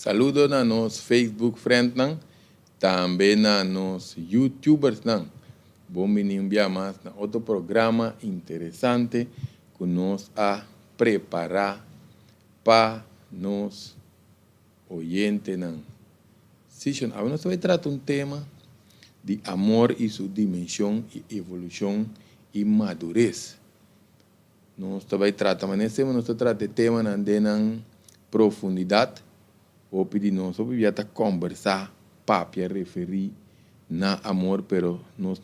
Saludo na nos Facebook friend nang, também na nos YouTubers nang. Bom menino mais na outro programa interessante que nós a preparar para nos oyentes nang. Session, agora nós vai tratar um tema de amor e sua dimensão e evolução e madurez. Nós vai tratar, mas nesse momento nós tratamos de tema na profundidade. Ou pedir nós, ou já conversar, papia referir na amor, pero nós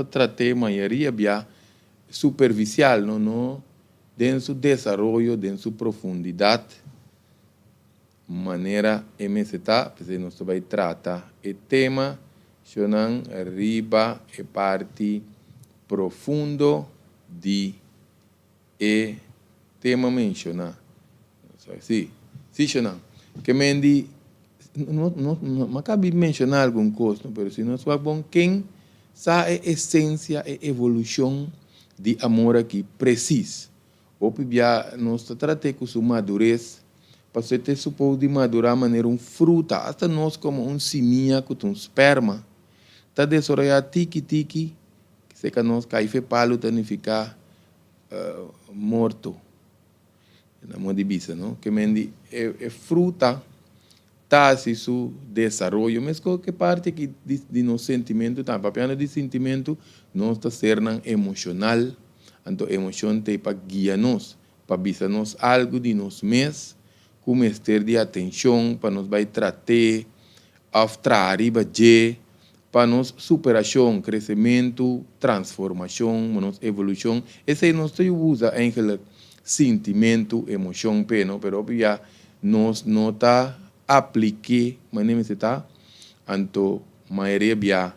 tratamos a maioria bem superficial, não dentro seu desenvolvimento, dentro sua profundidade, maneira MST, porque nós vai tratar o tema, chonan arriba e parte profundo de e tema mencionar, sim, chonan. Que mendi não cabe mencionar alguma coisa, mas se nós vamos quem sabe a essência e evolução de amor aqui precisa. Ou já nós tratamos com sua madurez, para você ter supor de madurar de maneira fruta, até nós como seminha com um esperma, tá desarrollar tiki, que se que nós cai fe palo tá ficar morto. Na modibisa, não? Que mendi é fruta tá se su desenvolvimento, mas que parte que de nosso sentimento, tá, papiana de sentimento, nós tá sendo emocional, então emoção tem para guiar nós, para bisa nós algo de nós mesmos, como ter de atenção, para nós vai tratar, aftra arriba de, para nós superação, crescimento, transformação, nós evolução, esse nós usa eigenlijk sentimento, emoção, pena, pero já nós não tá aplique, mas nem se tá, então maioria bia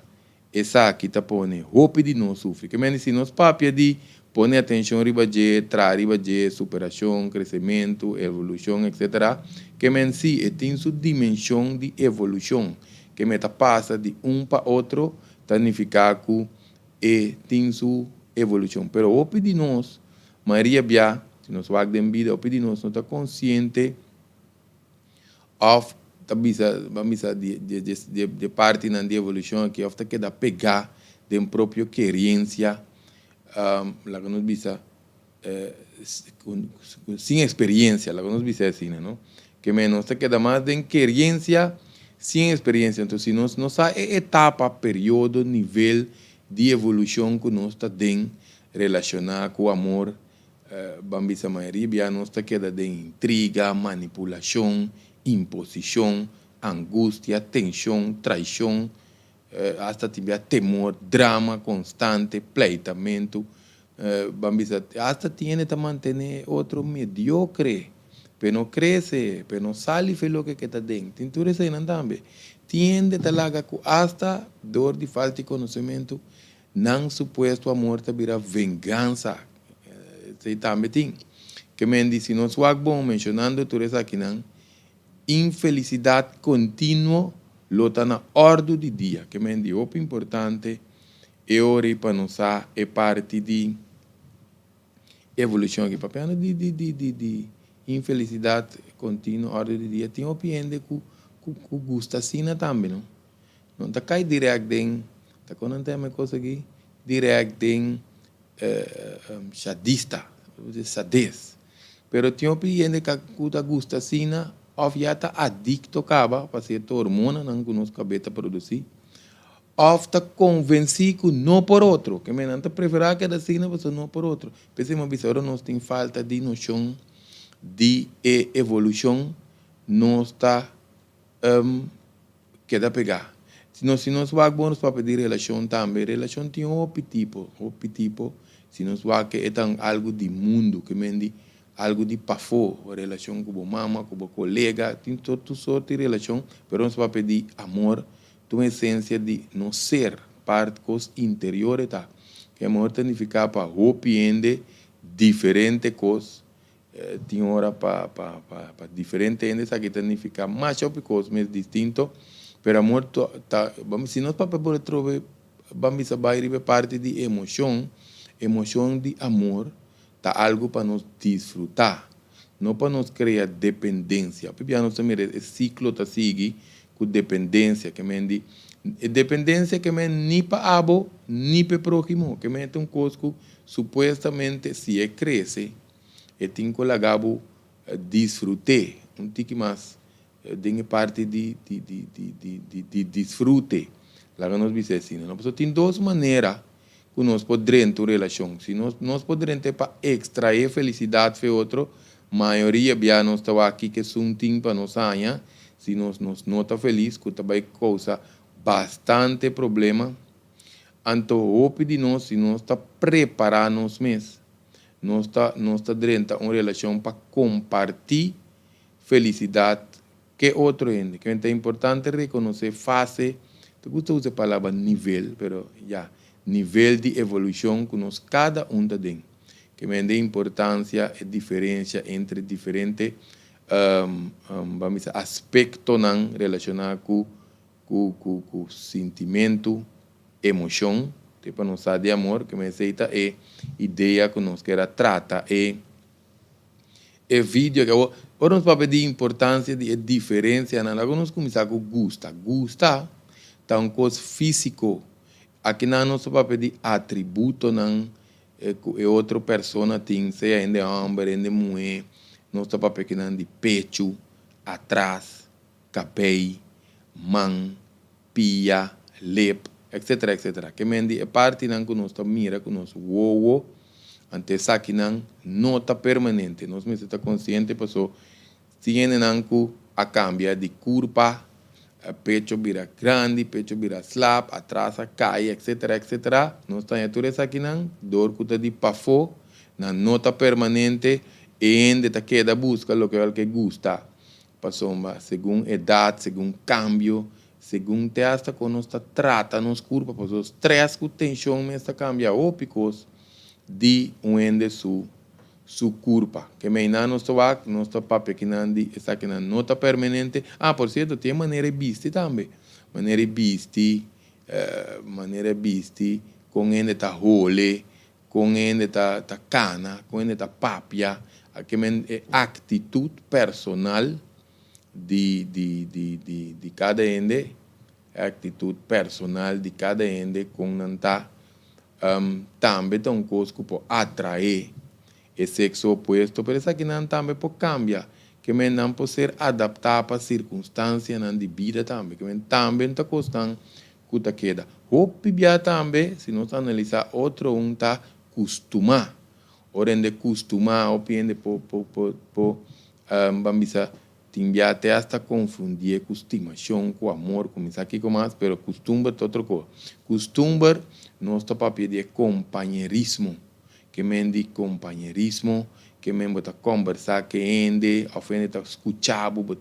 essa aqui tá pone, hope de não sofrer, que menos se nós papia de pone atenção riba de superação, crescimento, evolução, etc. Que menos se tem sua dimensão de evolução, que meta passa de para outro, significa que tem sua evolução, pero hope de nós, maioria bia se nós vamos em vida, hope de nós não está consciente of de parte na evolução que of que dá pegar de própria querência lá que nós bisa sem experiência, lá que nós bisa assim, não? Que menos que dá mais de querência sem experiência, então se nós há etapa, período, nível de evolução que nós está dentro relacionado com o amor, bambisa maioria, nós está queda de intriga, manipulação, imposição, angústia, tensão, traição, hasta tiver temor, drama constante, pleitamento, hasta tiene que mantener outro mediocre, pero não cresce, pero não sale pelo que está dentro. Então, isso não também. Tiende a lagar com hasta dor de falta de conhecimento, não suposto amor te vira vingança. Isso também tem. Que me diz, se nós vamos mencionando tudo isso aqui, não, infelicidade contínua lota na ordem do dia, que me diz, o importante é hora para nós é parte de evolução aqui, papai, de infelicidade contínua, ordem do dia, tem opinião com gosto assim também, não? Não está cai direto em, está com não tem uma coisa aqui, direto em sadista, sadez, pero tem opinião que gosta assim, of já está adicto acaba para ser hormona não que nos cabeça produzir, of está convencido não por outro, que me não está preferir que da cena você não por outro, pensei uma vez agora nós tem falta de noção de evolução, nós está queda pegar, se nós vamos para pedir relação também, relação tem outro tipo, se nós vamos que é algo de mundo que me diz algo de pafo, relação com a mama, com o colega, tem todo sorte de relação, mas nós vamos pedir amor, uma essência de não ser parte dos interiores, tá? Que amor significa para compreender diferente coisas, tem hora para diferente entes, aqui significa mais coisas, mas distinto, pero amor, tá, se nós para poder trovar, vamos a bair parte de emoção de amor, tá algo para nos desfrutar. não para nos criar dependência. Porque nós também é ciclo tá sigue com dependência, que mendi dependência que men ni para abo ni para próximo, que men um cosco supostamente se é cresce, e tem que lagabo desfrutar, tique mais tem parte de desfrute. Lá nós dizemos assim, nós tem duas maneiras que nós podemos ter relação. Se nós podemos ter para extrair felicidade de outro, maioria já nós está aqui que é um tempo para nós ganhar, se nós não está feliz, que também causa bastante problema. Então, o de nós, se nós está preparando nós mesmos, nós está dentro de uma relação para compartilhar felicidade que outro ainda. Que é importante reconhecer fase, eu gosto de usar a palavra nível, mas já, nível de evolução que nós cada tem. Que é a importância e diferença entre diferentes vamos dizer, aspectos relacionados com sentimento, emoção, tipo não sabe de amor, que me aceita é ideia que nós quer trata é vídeo que agora nós para de importância de diferença, agora nós começar com gosta tá um coisa físico, aqui não nós para pedir atributo não é outra pessoa tem, seja ainda homem, ainda mulher, nós para pedir de pecho, atrás, cabelo, mão, pia, lip, etc, etc. Que mendi é parte não que nós mira, que nós uou, ante essa que não nota permanente. Nós mesmo está consciente, pessoa, tiene não que a cambia de curva, pecho vira grande, pecho vira slap, atrás cai, etc, etc. Nós está tudo essa que não, dor que de pafo, na nota permanente, e ainda está queda busca o que gusta. Passou segundo idade, segundo cambio, segundo te hasta quando nós trata nos curva, pois os três que tensão está cambia ópicos de ende su curva. Que meina nós está papel que não de essa que não nota permanente. Ah, por certo, tem maneira de vestir também. Maneira de vestir com ende tá role, com ende tá cana, com ende tá papia. Que é atitude personal de cada ende, atitude personal de cada ende com nanta também tem um coisa que pode atrair o sexo oposto, mas isso aqui não também pode cambiar, que não pode ser adaptado para circunstâncias de vida também, que também está custando que está queda. Hope também, se nós analisar outro está costumar, ora de costumar, hope ende vamos dizer tinha até hasta confundir com estimação, com amor, com isso aqui, com mais, mas costume é outra coisa. Costume, nós estamos para pedir companheirismo, que mende companheirismo, que mende para conversar, que ende, a frente está escutando,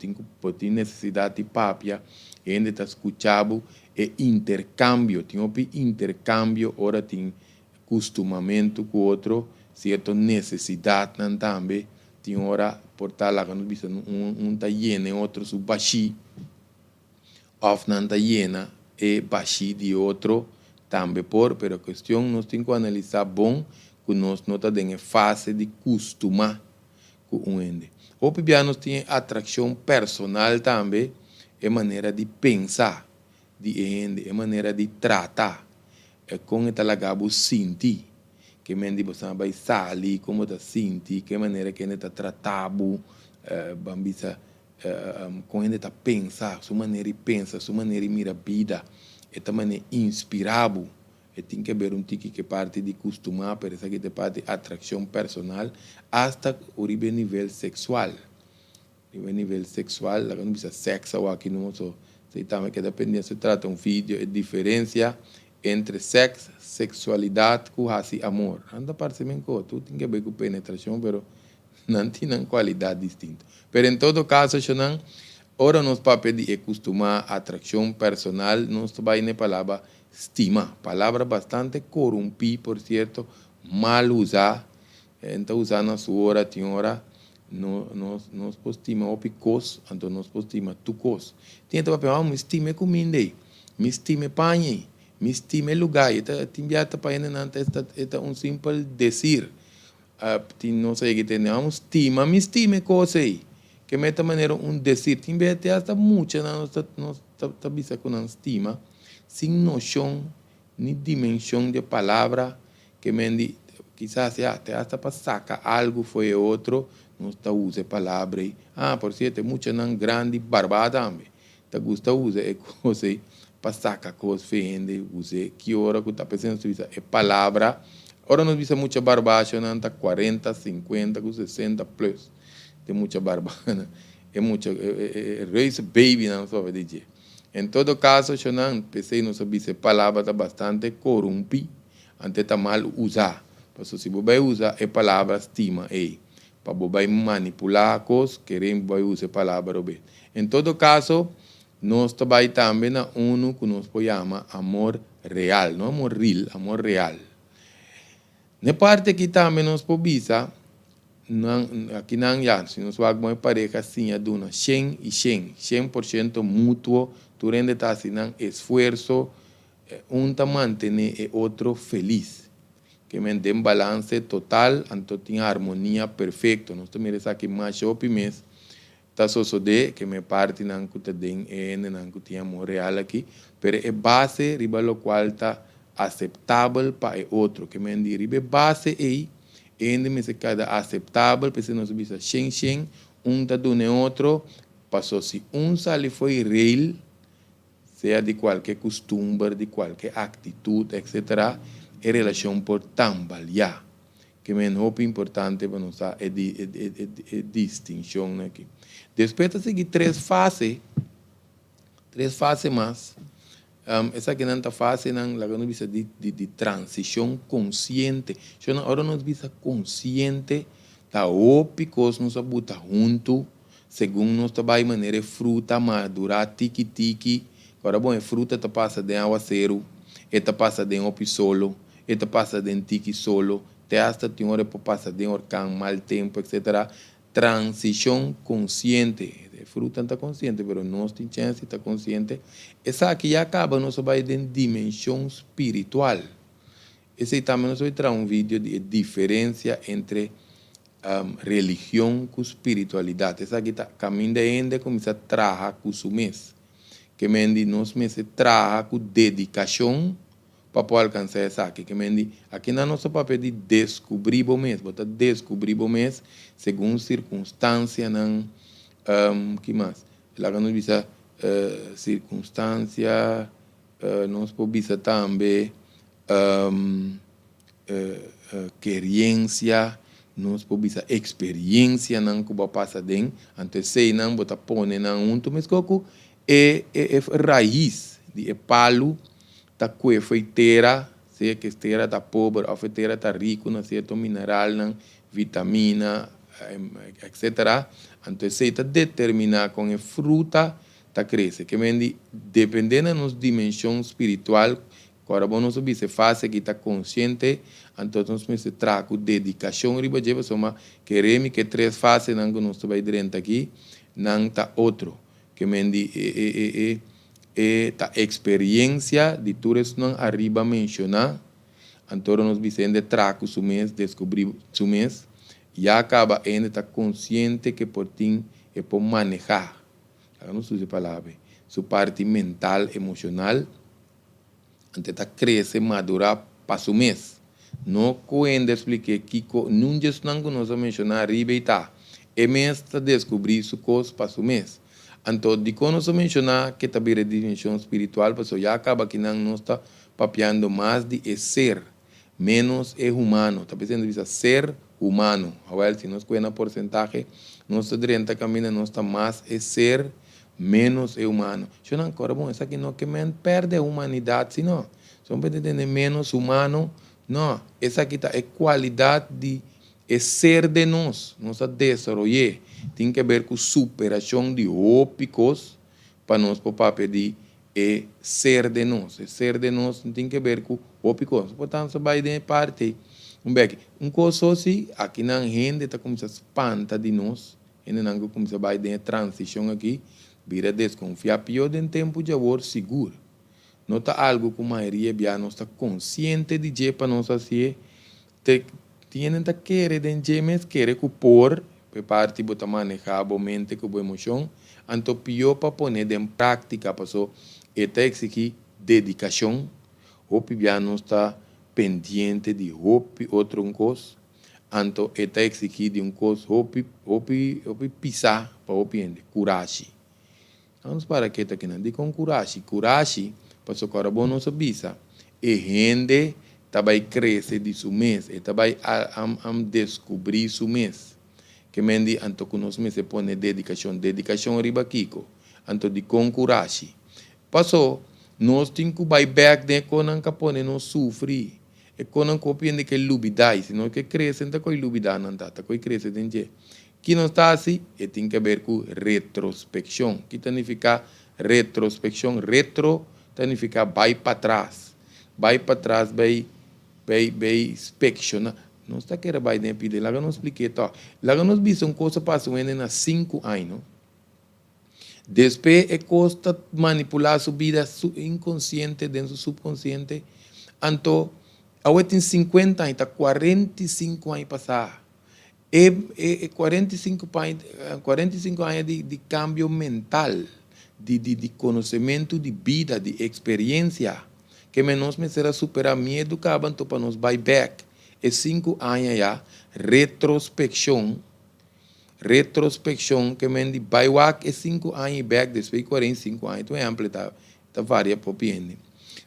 tem necessidade de papia, ende está escutando, e intercâmbio, tem intercâmbio, ora tem costumamento com outro, certa necessidade também, tem hora portar lá quando bisa tá llena outro su baixi of não tá llena e baixi de outro também pero a questão nós tem que analisar bom que nós não tá em fase de costumar com o ende. O pibia nós tem atração personal também, é maneira de pensar de ende, é maneira de tratar, é com esta lagabo sentir. Que mendi você vai sair, como está sentindo, que maneira que ele está tratado, bambisa, como ele está pensando, sua maneira de pensar, sua maneira de mirar a vida, e também inspirado, e tem que ver tique que parte de costumar, para essa que é parte de atração personal, hasta o nível sexual. O nível sexual, lá não precisa sexo ou aqui não só, se também que depende se trata um vídeo, é diferença entre sexo, sexualidade e amor. Anda parece bem que tu tem que ver com penetração, mas não tem qualidade distinta. Mas em todo caso, ora nós para pedir acostumar atração personal, nós vai na palavra estima, palavra bastante corrompida, por certo, mal usada. Então usar na sua hora, tem hora, nós postima o picos, então nós postima tu cos. Tem que para me estima comida, me estima panhe. Me estima lugar, está para ele não é um simples dizer. não sei que tenhamos estima, me estime coisa aí. Que meta maneira decir, tem bete hasta muita na nossa bisa com a estima, sem noção ni dimensão de palavra, que mendi, quizás até hasta para sacar algo foi outro, não está usa palavra aí. Por certo, muita não grande barbada também. Tá gusta usa é coisa aí, para sacar coisa feende, usa que hora que está pensando é palavra. Ora nós vimos muita barbaixa, não está 40, 50, 60 plus. Tem muita barba, é muita, raise baby, não sabe dizer. Em todo caso, eu não pensei, não sabia se a palavra está bastante corrompe, até está mal usar. Porque se você usar a palavra estima, para você manipular coisas, queremos usar a palavra. Em todo caso, nós trabalhamos também na ONU, que nós chamamos amor real, não amor real, amor real. Na parte que também nós podemos, aqui não há, se nós vamos uma pareja assim, é duna 100 e 100, 100% mútuo, tu rende tá assim, esforço, tá manter o outro feliz. Que mantém balance total, então tem harmonia perfeita. Nós estamos aqui mais ou menos, tá só de que me parte não que tem não que tem amor real aqui, mas é base riba lo qual está aceitável para o outro, que me diz base aí, ainda me se cada aceitável, porque nós bisa 100, tá do outro, passou se sali foi real, seja de qualquer costume, de qualquer atitude, etc., é relação por trabalhar, que é muito importante para nós é distinção aqui. Depois de seguir três fases mais. Essa que não está fase, não, lá não bisa de transição consciente. Agora nós bisa consciente, tá ópicos nós abuta junto, segundo nós trabalha maneira fruta madura, tiki. Agora bom, fruta tá passa de aguaceiro, eta passa de opisolo, eta passa de tiki solo, te hasta tem hora para passar de orcão, mal tempo, etc. Transição consciente. Fruta está consciente, mas nós temos chance está consciente. Essa aqui já acaba, nós vai de dimensão espiritual. Esse também nós vai trazer vídeo de diferença entre religião com espiritualidade. Essa aqui está caminho de ainda começa a trabalhar com o mês. Que mendi nós meses trabalhar com dedicação para poder alcançar essa aqui. Que mendi aqui na nossa papel de descobrir o mês, botar descobrir o mês segundo circunstância não que mais? Lá nós visa circunstância, nós podemos também querência, nós podemos experiência não que passa dentro, antes sei não botar pone não mas coco é raiz de palo da que feiteira, se que esteira da pobre, a feiteira tá rico na certo mineral, não vitamina, etc. Então, se está determinar com a fruta, está cresce. Que mendi, dependendo da nossa dimensão espiritual, agora nós se faz que está consciente, então nós se traz com dedicação, riba de pessoa, queremos que três fases não que nós vai dentro aqui, não está outro. Que mendi, tá experiência de tudo isso não arriba mencionar, então nós vamos traz com o mês, descobrir o mês, e acaba ainda estar consciente que por ti é por manejar, não sei a palavra, sua parte mental, emocional, até está crescer, madurar para o mês. Não quando expliquei que não just não nós mencionar arriba e tá, é mês está descobrir sua coisa para o mês. Então, de quando nós mencionar que também é dimensão espiritual, pessoal, já acaba que não está papeando mais de ser, menos é humano, está pensando em ser humano. Agora, se nós conhecemos a porcentagem, nosso direito caminho não está mais é ser, menos é humano. Eu não agora bom, isso aqui não que me perde a humanidade, senão, se você tem menos humano, não, essa aqui é qualidade de ser de nós, nossa desenvolver, tem que ver com superação de ópicos para nós poder pedir ser de nós. Ser de nós tem que ver com ópicos. Portanto, vai de parte coisa assim, aqui na gente está começando a espantar de nós, ainda não começa a vai de transição aqui, vira desconfiar pior de tempo de agora seguro. Não está algo que a maioria já não está consciente de que para nós assim, tienen que querer den gemes querer que por parte bota manejar a mente com a emoção, anto pior para poner em prática, passou eta exigir dedicação, o piano está pendiente de outro coisa, anto eta exigir de coisa, pisar para opiende, coragem. Vamos para que está aqui, não de com coragem, passou agora bom não sabia, e gente vai crescer de seu mês, e vai descobrir seu mês. Que mendi anto que nós se põe dedicação riba kiko, anto de com coragem. Passou, nós temos que vai back de quando não põe não sofrer, e quando não compreende que lubidai, senão que cresce não coi lubidai não tá, coi cresce dentro. Que não está assim, e tem que ver com retrospecção. Que significa retrospecção? Retro significa vai para trás, vai inspeccionar. Não está querendo vai nem pedir, lá não expliquei tá. Lá não vimos uma coisa passou em 5 anos. Depois é costa manipular sua vida inconsciente dentro do subconsciente. Então, agora tem 50 anos, está 45 anos passar. É 45 anos de cambio mental, de conhecimento de vida, de experiência, que menos me será superar medo, que então para nos buy back. É 5 anos já, retrospecção, que me diz, buy back é 5 anos back, depois 45 anos, então é amplo, está varia por piende.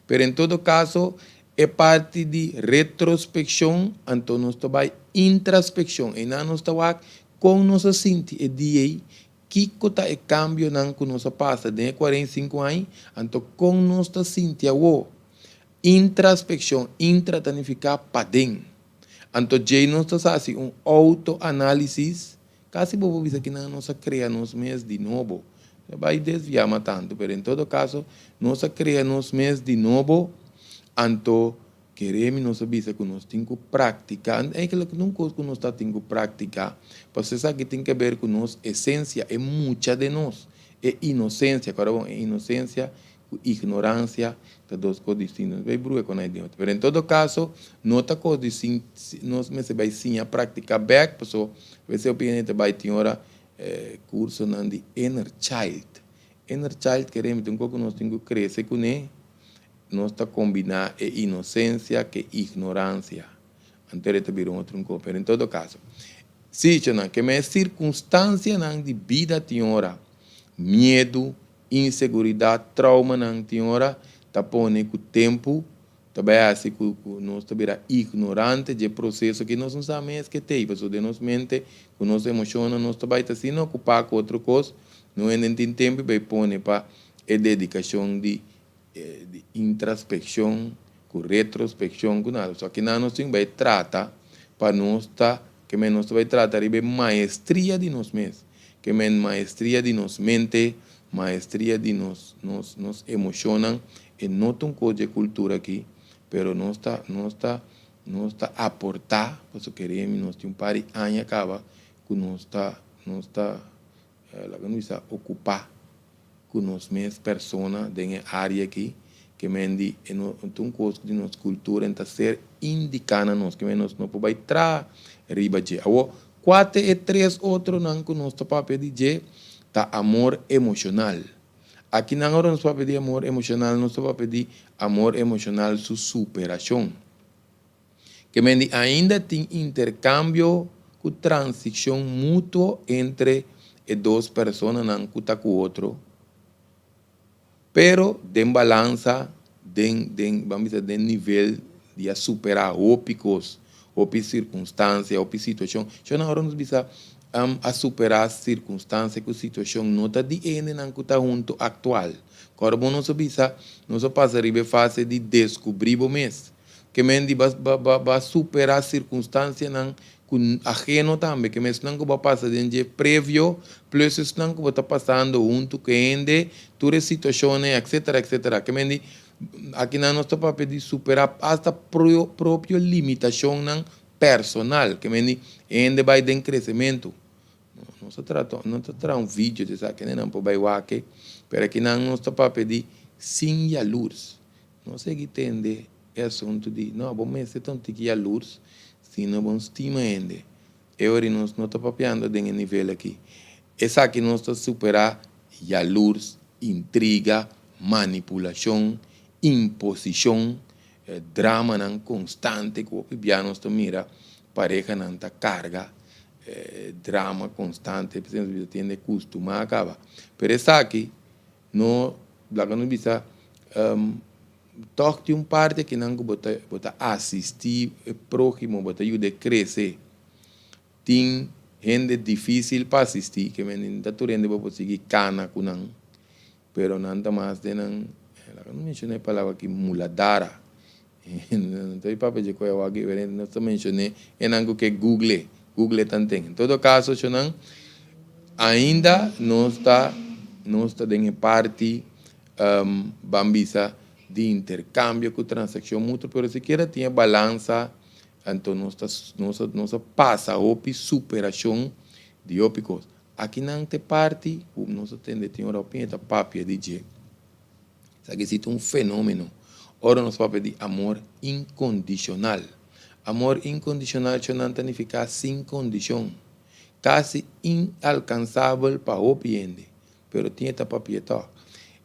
Mas em todo caso, é parte de retrospecção, então nós estamos introspecção, e não nós estamos com nossa sente e dia que está o cambio não que nós passa de 45 anos, então com nossa sente o introspecção, intra significa para dentro. Então já nós estamos fazendo autoanálise, quase vou dizer que não nós criamos mesmo de novo, vai desviar tanto, mas em todo caso nós criamos mesmo de novo. Então, queremos nós saber que nós temos que praticar. É aquilo que nós temos que praticar. Porque isso aqui tem que ver com nossa essência. É muita de nós. É inocência. Agora, é inocência, ignorância, são duas coisas distintas. Vai bruer com a ideia. Mas, em todo caso, nota coisa distinta. Nós vai sim a praticar back. Porque, você opinião vai ter curso de Inner Child. Inner Child, queremos que nós temos que crescer com ele. Nós está combinar inocência com ignorância. Anteriormente virou outro copo. Em todo caso, se que me circunstância de vida tinha medo, insegurança, trauma não tinha, tá pondo com o tempo, também assim que nós estamos ignorante do processo que nós não sabemos que tem, porque de nossa mente, com nossa emoção, nós estamos assim não ocupar com outra coisa, não tem tempo para pôr para a dedicação de introspecção, com retrospecção, com nada. Só que nós temos que tratar para nós que nós vai tratar de maestria de nós mesmos, que maestria de nossa mente, maestria de nos emocionam, e não tem coisa de cultura aqui, pero nós está aportar, porque queremos, nós temos um par de anos acaba, que nós está ocupar com nós mesmos pessoas dentro da área aqui, que mendi um coisa de nossa cultura, então ser indicando nós, que nós não podemos entrar riba de. Agora, 4 e 3 outros não que nós estamos pedindo, tá amor emocional. Aqui não nós estamos pedindo amor emocional, nós estamos pedindo amor emocional, sua superação. Que mendi ainda tem intercâmbio, com transição mútua entre as duas pessoas, não que está com o outro. Pero den balança, vamos dizer, den nível de superar ópicos, circunstâncias, situação. Já na hora nós precisa a superar circunstâncias, que a situação não está de ene não está junto atual. Agora nós precisa, nós passar a fase de descobrir o mês, que mendi vai superar circunstâncias não com ajeno também, que mesmo não vai passar de prévio, plus isso não vai estar passando junto que ainda todas as situações, etc. Que me aqui não está para pedir superar hasta própria limitação não personal, que me ainda vai ter crescimento. Não se trata um vídeo de isso que não pode aqui, mas aqui não está para pedir sem luz. Não sei que entender é assunto de, não, bom, mas é tão que a luz, se não bom estima ainda. E agora nós não estamos papiando de nível aqui. Essa aqui nós estamos superar a luz, intriga, manipulação, imposição, drama não constante, que o piano está mira, pareja não está carga, drama constante, por exemplo, tem de costumar acaba. Pero essa aqui, não, lá que não bisa, toque um parte que não bota assistir o próximo, bota ajuda a crescer. Tem gente difícil para assistir, que me está turendo para conseguir cana com não, pero nada mais de não, não mencionei a palavra aqui, muladara. Não tem papel de coisa aqui, não estou mencionando, é algo que Google também. Em todo caso, não, ainda não está em parte bambisa de intercâmbio com transação mútua, mas sequer tinha balança, então nós passa a superação de coisas. Aqui não tem parte, nós temos tem europeu, tem papel de dizer, isso aqui existe um fenômeno. Ora nós vamos pedir amor incondicional. Amor incondicional não significa sem condição. Quase inalcançável para o cliente. Mas tem esta papieto.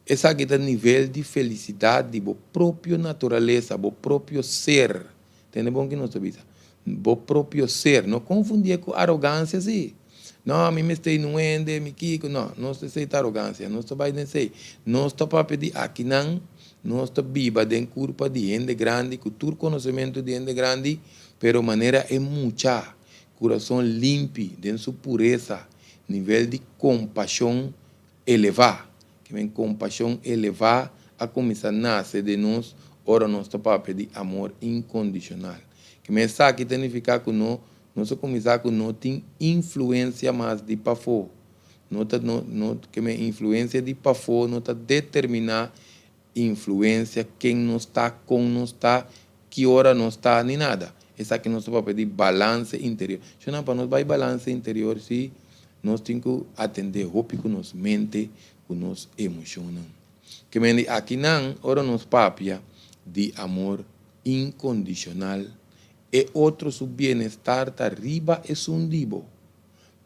Esse aqui é o nível de felicidade de própria natureza, do próprio ser. Entende bom que nós estamos do próprio ser. Não confundir com arrogância, assim. Não, a mim me está inuendo, me kiko. Não, não se aceita arrogância. Não se vai dizer. Não está para pedir aqui não. Nós estamos viva de culpa de gente grande, cultura conhecimento de gente grande, pero maneira é muita, coração limpo, de sua pureza, nível de compaixão elevado, que vem compaixão elevada a começar a nascer de nós, ora nós estamos para pedir amor incondicional. Que me sabe que significa que nós começar com não tem influência mais de para fora, que me influência de para fora não está determinar influência, quem não está, como não está, que hora não está, nem nada. Essa aqui nós vamos pedir balance interior. Se não, para nós vai balance interior, se nós temos que atender o que nos mente, que nos emociona. Que me aqui não, ora nos papia de amor incondicional e outro su bem-estar está arriba e sundibo,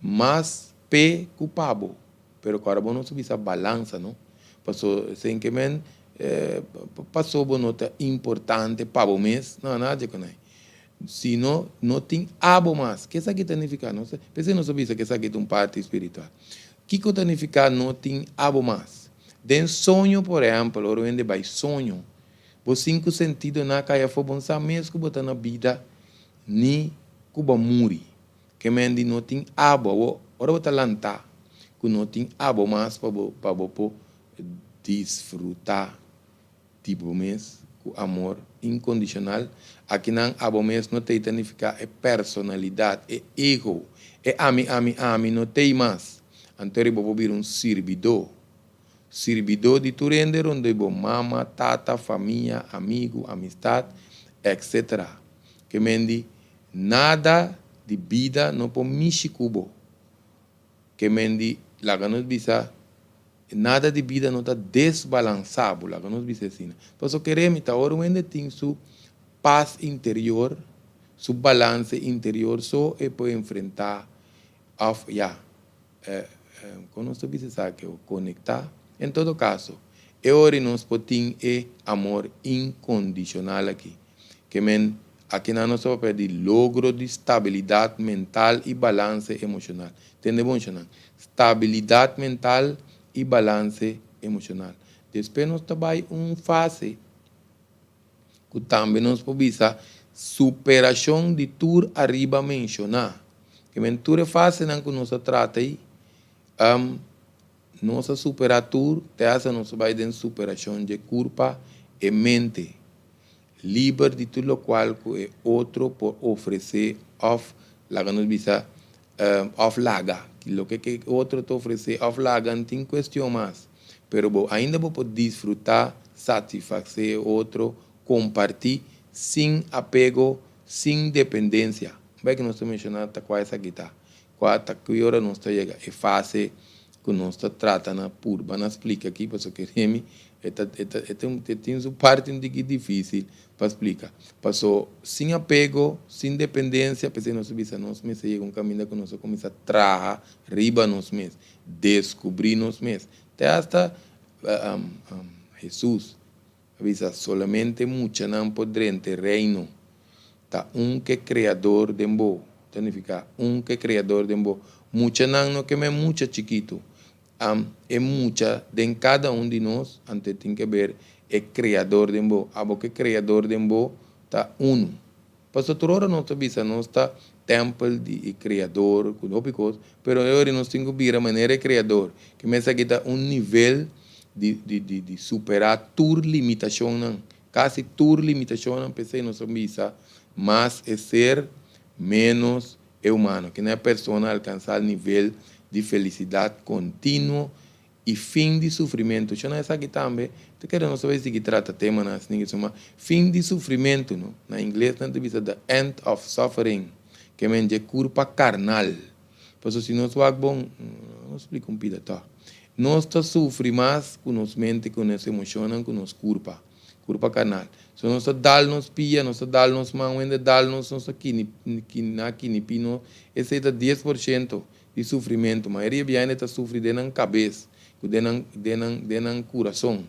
mas preocupado. Pero agora vamos subir essa balança, não? Passou sem que men passou uma nota importante para o mês, não nada com aí. Se não tem abo mais, o que isso aqui significa? Não sei, pensei não sabia que isso aqui é uma parte espiritual. O que significa não tem abo mais? Den sonho, por exemplo, ou onde vai sonho, os 5 sentidos na caia foi bom saber mesmo que botar na vida, nem que vai morrer. Que men não tem abo, ora botar lantar, que não tem abo mais para desfrutar tipo mês com amor incondicional. Aqui não abo mês não tem significa é personalidade, é ego, é ami, não tem mais. Então eu vou vir servidor de turender onde vou mama, tata, família, amigo, amistade, etc. Que mendi nada de vida não pode mexer cubo. Que mendi lá que nos bisa nada de vida não está desbalançado, lá que nós vimos assim. Por isso queremos estar agora onde tem sua paz interior, seu balance interior, só é para enfrentar, quando nós vimos aqui, conectar. Em todo caso, agora nós podemos ter amor incondicional aqui. Que aqui nós vamos pedir logro de estabilidade mental e balance emocional. Entendemos, não? Estabilidade mental e balance emocional. Depois nós trabalhamos uma fase que também nós podemos superação de tudo arriba mencionar. Que mentura fase não que nós trata aí, nossa superatura, essa nós vai ter superação de culpa e mente. Livre de tudo o qual é outro por oferecer off, lá que nós bisa off laga. O que outro te oferecer off laga não tem questão mais. Pero ainda vou poder desfrutar, satisfazer outro, compartilhar sem apego, sem dependência. Vai que nós estamos mencionando qual é essa guitarra. Que hora nós está chegando? É fácil que nós está tratando por. Vamos explicar aqui, porque queremos Tem sua parte um pouco difícil para explicar. Passou sem apego, sem dependência, pensei nós bisa nós mesmos chega um caminho que nós começa a trabalhar riba nós mesmos, descobrir nós mesmos. Até hasta Jesus avisa solamente mucha não podrente reino. Tá que criador de mbo, significa que criador de mbo. Mucha não que é mucha chiquito. É mucha de cada de nós, antes tem que ver é criador de mbo. Abo que criador de mbo tá Pastor Torora não está nós está templo de criador, com óbicos, pero agora nós temos que ver a maneira de criador, que me aqui tá nível de superar tur limitação não. Quase tur limitação não pensei nós bisa, mas é ser menos humano, que não é pessoa alcançar nível de felicidade contínuo e fim de sofrimento. Eu não sei aqui também, te quero não saber se que trata tema nas ninguém chama fim de sofrimento, não? Na inglês não diz the end of suffering, que é culpa carnal. Por isso se nós vamos bom, não explico um pouco tá. Nós tá sofre mais com nos mente, com nos emoções, com nos culpa carnal. Se nós dá nos pia, nós dá nos mão, ainda dá nos aqui ni pino, esse é 10% de sofrimento, mas ele ainda está sofrendo na cabeça, dentro coração.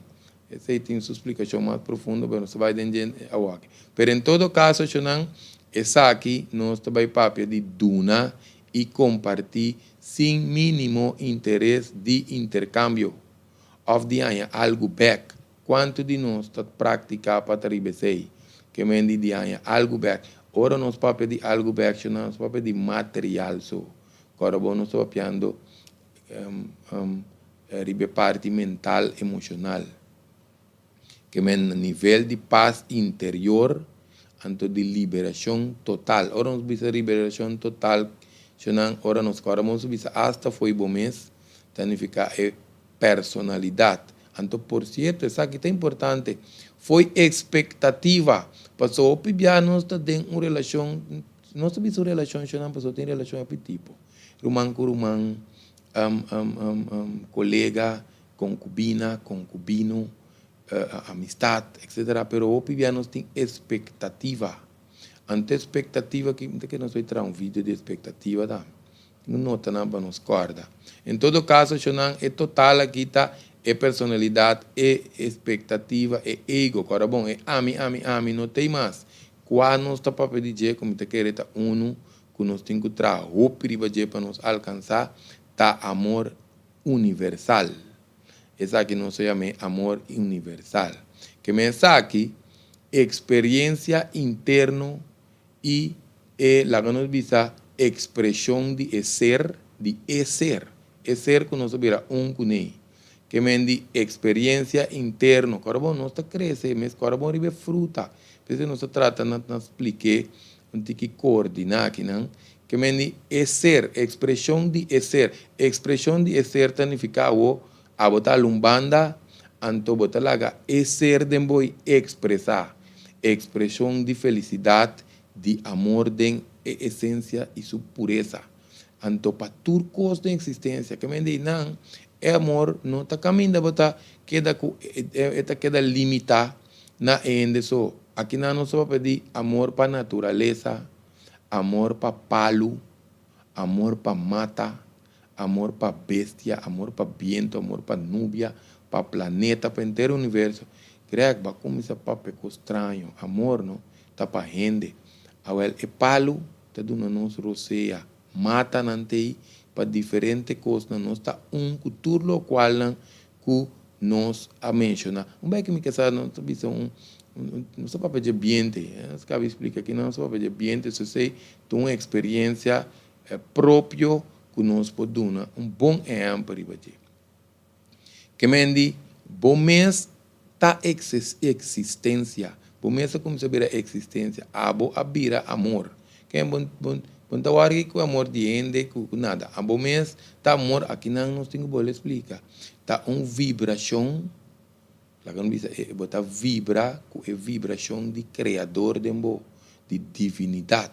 Essa aí tem sua explicação mais profunda, mas você vai entender agora. Mas em todo caso, essa aqui nós também papel de duna e compartilhar sem mínimo interesse de intercâmbio. Of de algo back. Quanto de nós está praticar para receber? Que me de algo back. Ora nós papel de algo back, nós papel de material só. Agora nós estamos piando parte mental, emocional. Que é nível de paz interior, anto de liberação total. Ora nós bisa liberação total, ora nós bisa hasta foi bom mês, significa personalidade. Então, por certo, isso aqui é importante. Foi expectativa. Passou o pibiá, nós temos uma relação, nós temos uma relação, não passou tem relação de tipo. Rumang com rumang, colega, concubina, concubino, amistade, etc. Pero o pibiá nós tem expectativa. Ante expectativa, que nós vai trazer um vídeo de expectativa, tá? Não nota nada para nos corda. Em todo caso, é total aqui, tá? É personalidade, é expectativa, é ego. Agora, bom, é ami, não tem mais. Quando nós estamos para pedir, como te quer, tá que nós temos que trabalhar para nos alcançar, tá amor universal. Essa aqui nós chamamos amor universal. Que mensagem, experiência interna e lá que nós visa expressão de ser, É ser que nós vira com ele. Que mendi experiência interna. Agora bom, nós está crescendo, mas agora bom ribe fruta. Porque nós trata de explicar, tem que coordenar aqui, não? Que mendi ser, expressão de ser. Expressão de ser significa a botar lumbanda, anto botar laga, ser de boi expressar. Expressão de felicidade, de amor, de essência e sua pureza. Anto para turcos de existência, que mendi não. Amor não está caminhando, bota queda limitar na ende só. Aqui não só para pedir amor para natureza, amor para palo, amor para mata, amor para bestia, amor para viento, amor para nubia, para planeta, para inteiro universo. Creia que vai começar para peco estranho. Amor não está para gente. Agora é palo, está dando nos roceia, mata não tem para diferentes coisas, nós está cultura qual que nós a mencionar. Bem que me quer não não só para pedir ambiente, as cabe explica que não só para pedir ambiente, se você tem uma experiência própria que nós podemos dar, bom exemplo para você. Que me diz, bom mês tá existência, bom mês é como se vira existência, abo abira amor, que é bom quando eu acho que o amor de ende, com nada. A bom mês, tá amor, aqui não nós temos que explicar. Tá vibração, lá que não bisa, botar vibra, com a vibração de criador de divinidade.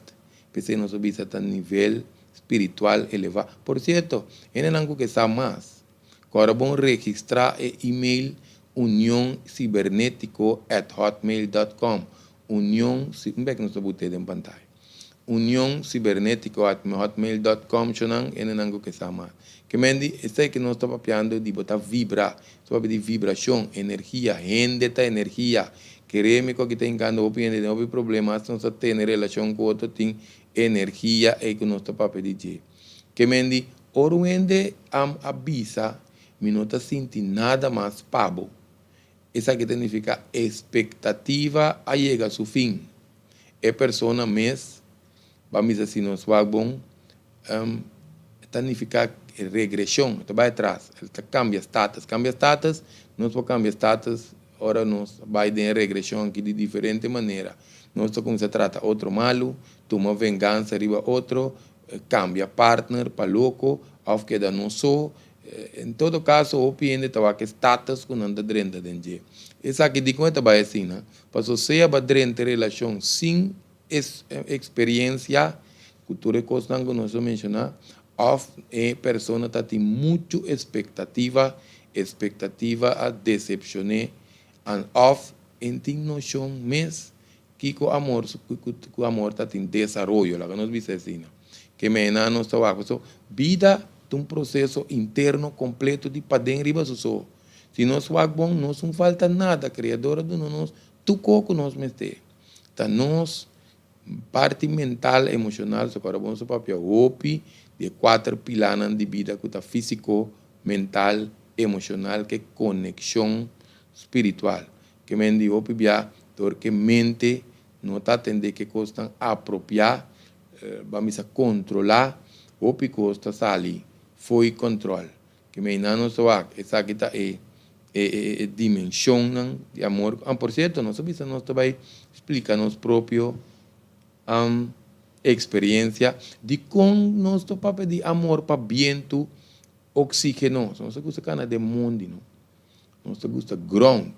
Pensei nós bisa tá nível espiritual elevado. Por certo, ainda não que sabe mais. Agora bom registrar e-mail unioncibernético@hotmail.com. União, não é que nós botei em pantalla. Unioncibernético@hotmail.com, chonang enenango que sama. Que mendi, este que nós estamos papiando de botar vibra, só de vibração, energia, rendeta energia. Queremos que tem quando opinião, não tem problemas, nós temos relação com outro tem energia e que nós estamos papiando. Que mendi, oruende am abisa, me não está sentindo nada mais pabo. Essa que significa expectativa a chegar a seu fim. É pessoa mesmo, vamos dizer assim, nós vamos significa regressão, está vai atrás, ele cambia status, nós vamos cambiar status, agora nós vai ter regressão aqui de diferente maneira. Nós começamos a tratar outro malo, toma vingança, arriba outro, cambia partner para louco, ou queda não só. Em todo caso, o piende estava que status com anda dentro de gente. Essa aqui de conta vai assim, né? Para você vai dentro de relação sem experiência, cultura coisa que nós mencionar, of a pessoa tem muita expectativa a decepcionar, and of tem noção mesmo que o amor está em desenvolvimento, lá que nós vimos assim, né? Que mena nós está vida um processo interno completo de para dentro so. Se nós bom, nós não falta nada, criadora do nós, tu coco nós mete. Tá nós parte mental, emocional, so para bom so papel opi de 4 pilares de vida que tá físico, mental, emocional, que conexão espiritual. Que mendi opi bia, porque mente não tá tende que costan apropriar, vamos a controlar, opi costa sali. Foi controle. Que me não só essa aqui está dimensão de amor. Por certo, nós também explica nossa própria experiência de como nós papel de amor para vento, oxígeno. Nós gosta de mundo, nós gosta ground.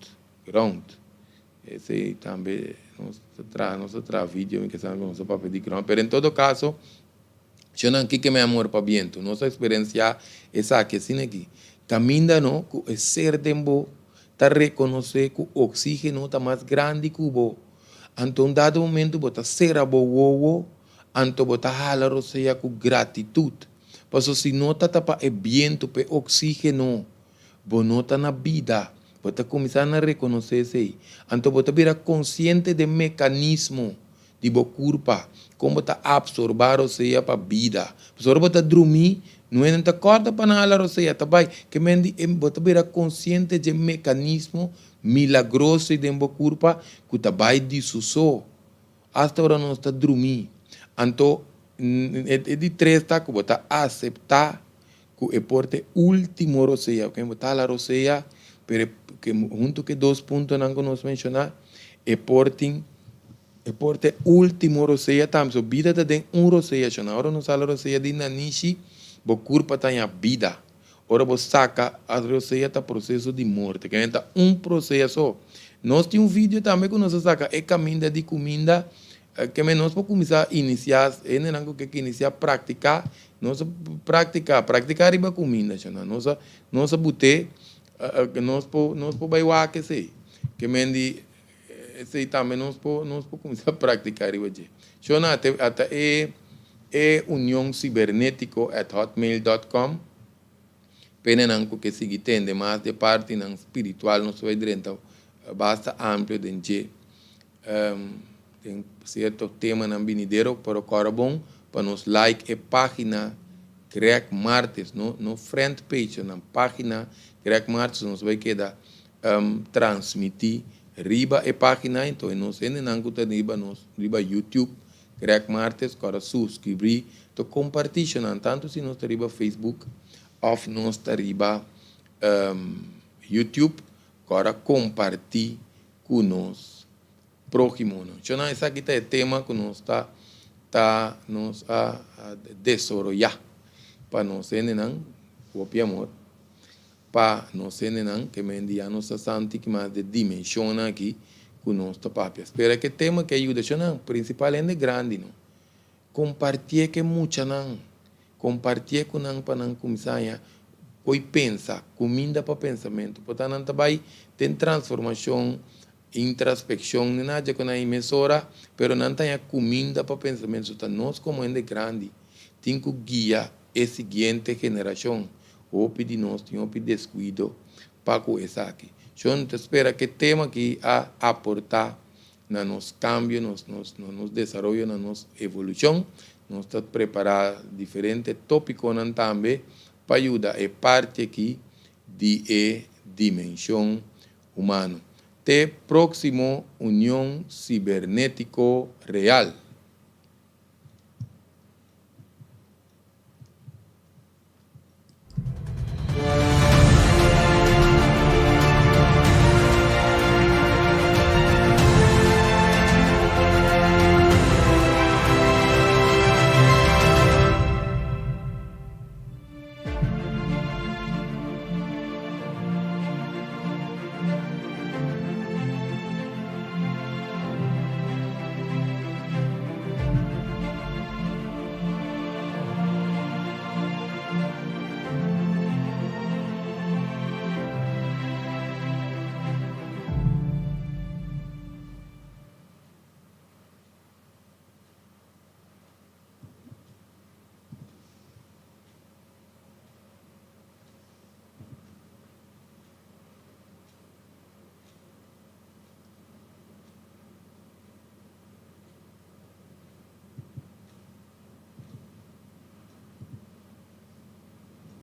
Esse também nós traz vídeo que sabe nosso papel de ground. Mas em todo caso, eu não quero que meu amor para viento. Nossa experiência é essa aqui, assim aqui. Caminha não, que o ser tempo está reconhecer que o oxígeno está mais grande que o bo. Então, dado momento, bota ser a bo, então bota halar o seja com gratitude. Porque se não está para o viento, para o oxígeno, bo não está na vida. Bota começar a reconhecer isso. Então, bota vir consciente do mecanismo de bo curpa. Como está absorver o seja para a vida. Se você está dormir, não é nada corta para nada o seja, tá bem? Que mendi, você está consciente do mecanismo milagroso de uma curva que está bem disso só. Hasta agora não está dormir. Então, é de três tá que você aceitar que é porte último o seja, que você lá o seja, pero que junto que 2 pontos não nos mencionar, é porte último roseia tam so vida ta den roseia chona ora no sala roseia di nanishi bo curpa ta ya vida ora bo saca a roseia ta processo de morte que entra processo nós tem vídeo também que nós saca é caminho de comida que nós podemos começar a iniciar não que iniciar a praticar nós praticar riba comida chona nós bote nós vai que sei que mendi esse também nós podemos começar a praticar hoje. Chona até unioncibernético@hotmail.com. Penenanco que se entende mais de parte não espiritual não só dentro basta amplo de tem certo tema não vinideiro para o coro bom para nos like a página Greg Martins no front page na página Greg Martins nos vai quedar transmitir riba e página, então nós ainda riba YouTube, Greg Martins, para subscrever, to compartilhar, tanto se nós riba Facebook, ou nós riba YouTube, para compartilhar com nós próximo. Então, esse aqui é o tema que nós está a desarrollar, para nós ainda o amor. Para nós não que me dia nossa santi que mais de dimensão aqui com nosso papo. Espero que tema que ajuda não, principalmente grande não. Compartilhar que muito não, compartilhar com não para não começar a oi pensa, comida para pensamento, portanto também tem transformação, introspecção, não é que na emissora, pero não tem comida para pensamento, então nós como é grande, tem que guiar a seguinte geração, ou pedir nós, tem que descuido para com essa aqui. Então, espera que tema que a aportar na nosso cambio, no nosso desenvolvimento, na nossa evolução, nós estamos preparados diferentes tópicos também para ajudar a parte aqui de dimensão humana. Até próximo União Cibernético Real.